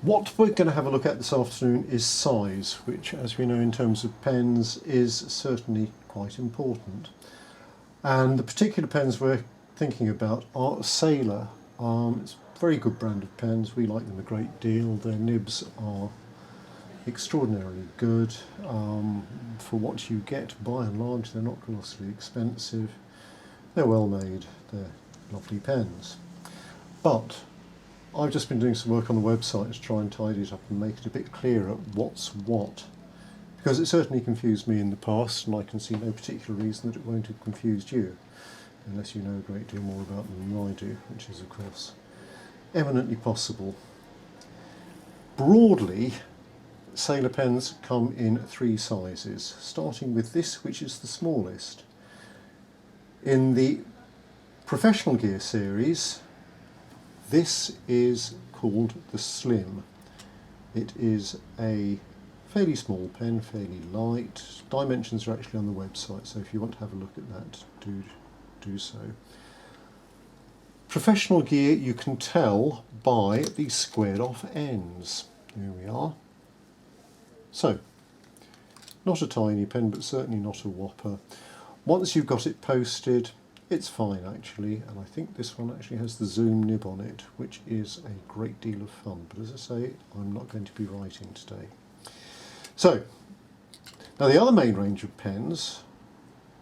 What we're going to have a look at this afternoon is size, which, as we know in terms of pens, is certainly quite important. And the particular pens we're thinking about are Sailor. It's a very good brand of pens. We like them a great deal. Their nibs are extraordinarily good. For what you get, by and large, they're not colossally expensive. They're well made. They're lovely pens. But I've just been doing some work on the website to try and tidy it up and make it a bit clearer what's what. Because it certainly confused me in the past, and I can see no particular reason that it won't have confused you, unless you know a great deal more about them than I do, which is of course eminently possible. Broadly, Sailor pens come in 3 sizes, starting with this, which is the smallest. In the professional gear series, this is called the Slim. It is a fairly small pen, fairly light. Dimensions are actually on the website, so if you want to have a look at that, do so. Professional gear you can tell by the squared off ends. Here we are. So, not a tiny pen, but certainly not a whopper. Once you've got it posted, it's fine actually, and I think this one actually has the zoom nib on it, which is a great deal of fun. But as I say, I'm not going to be writing today. So, now the other main range of pens,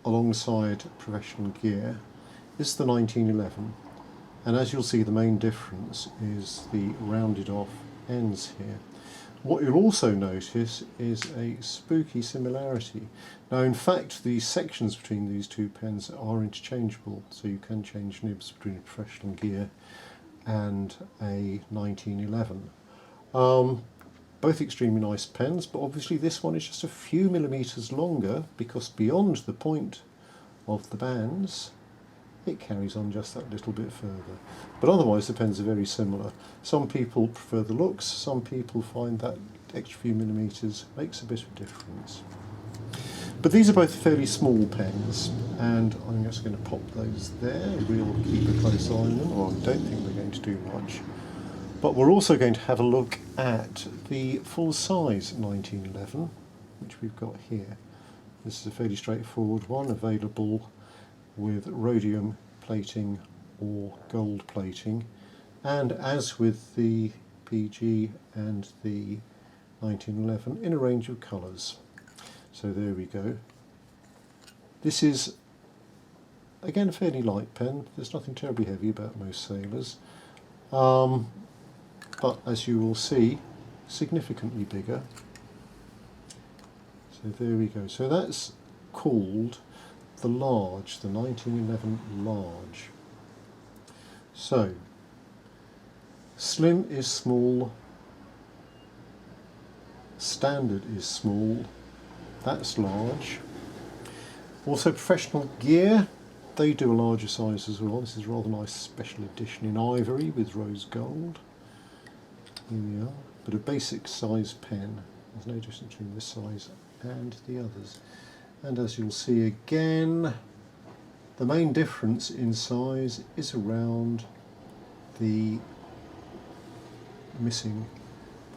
alongside professional gear, is the 1911. And as you'll see, the main difference is the rounded off ends here. What you'll also notice is a spooky similarity. Now in fact the sections between these two pens are interchangeable, so you can change nibs between a professional gear and a 1911. Both extremely nice pens, but obviously this one is just a few millimetres longer, because beyond the point of the bands it carries on just that little bit further. But otherwise the pens are very similar. Some people prefer the looks, some people find that extra few millimetres makes a bit of difference. But these are both fairly small pens, and I'm just going to pop those there. We'll keep a close eye on them, or I don't think they're going to do much. But we're also going to have a look at the full-size 1911, which we've got here. This is a fairly straightforward one, available with rhodium plating or gold plating, and as with the PG and the 1911, in a range of colours. So there we go. This is again a fairly light pen. There's nothing terribly heavy about most Sailors, but as you will see, significantly bigger. So there we go. So that's called the large, the 1911 large. So, Slim is small, Standard is small, that's large. Also professional gear, they do a larger size as well. This is a rather nice special edition in ivory with rose gold. Here we are, but a basic size pen. There's no difference between this size and the others. And as you'll see again, the main difference in size is around the missing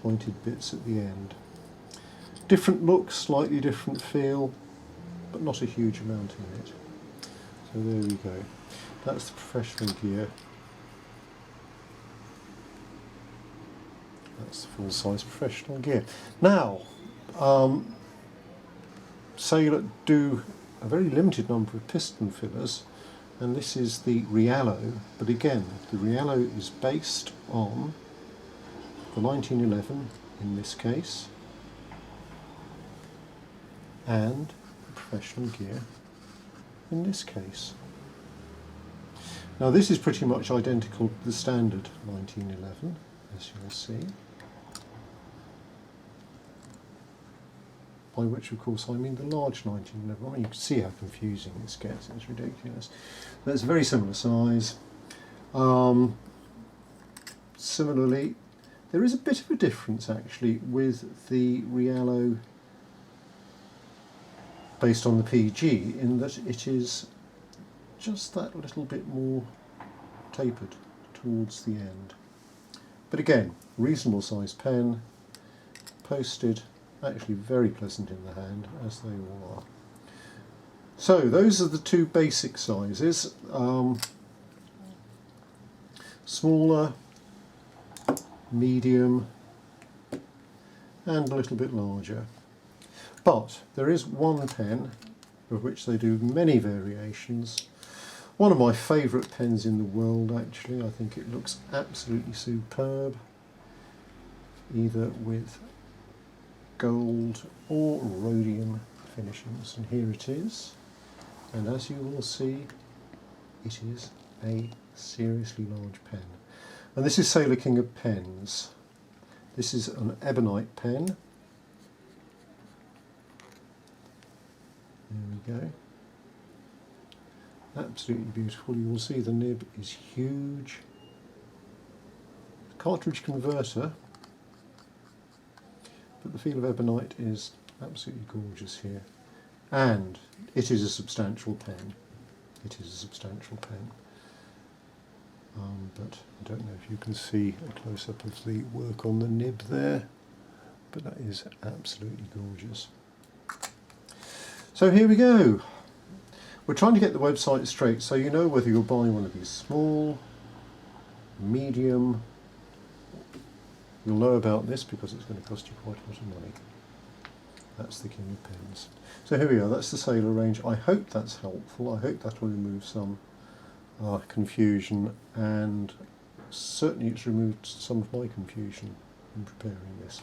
pointed bits at the end. Different look, slightly different feel, but not a huge amount in it. So there we go. That's the professional gear. That's the full-size professional gear. Now, Sailor do a very limited number of piston fillers, and this is the Riallo, but again the Riallo is based on the 1911 in this case and the professional gear in this case. Now this is pretty much identical to the standard 1911, as you'll see. By which, of course, I mean the large 1911. I mean, you can see how confusing this gets, it's ridiculous. But it's a very similar size. Similarly, there is a bit of a difference actually with the Riallo based on the PG, in that it is just that little bit more tapered towards the end. But again, reasonable size pen, posted, actually very pleasant in the hand, as they all are. So those are the two basic sizes. Smaller, medium, and a little bit larger. But there is one pen of which they do many variations. One of my favourite pens in the world, actually. I think it looks absolutely superb, either with gold or rhodium finishings. And here it is. And as you will see, it is a seriously large pen. And this is Sailor King of Pens. This is an Urbanite pen. There we go. Absolutely beautiful. You will see the nib is huge. Cartridge converter, but the feel of Urbanite is absolutely gorgeous here. And it is a substantial pen. It is a substantial pen. But I don't know if you can see a close-up of the work on the nib there, but that is absolutely gorgeous. So here we go. We're trying to get the website straight so you know whether you're buying one of these small, medium. You'll know about this because it's going to cost you quite a lot of money. That's the King of Pens. So here we are, that's the Sailor range. I hope that's helpful. I hope that will remove some confusion, and certainly it's removed some of my confusion in preparing this.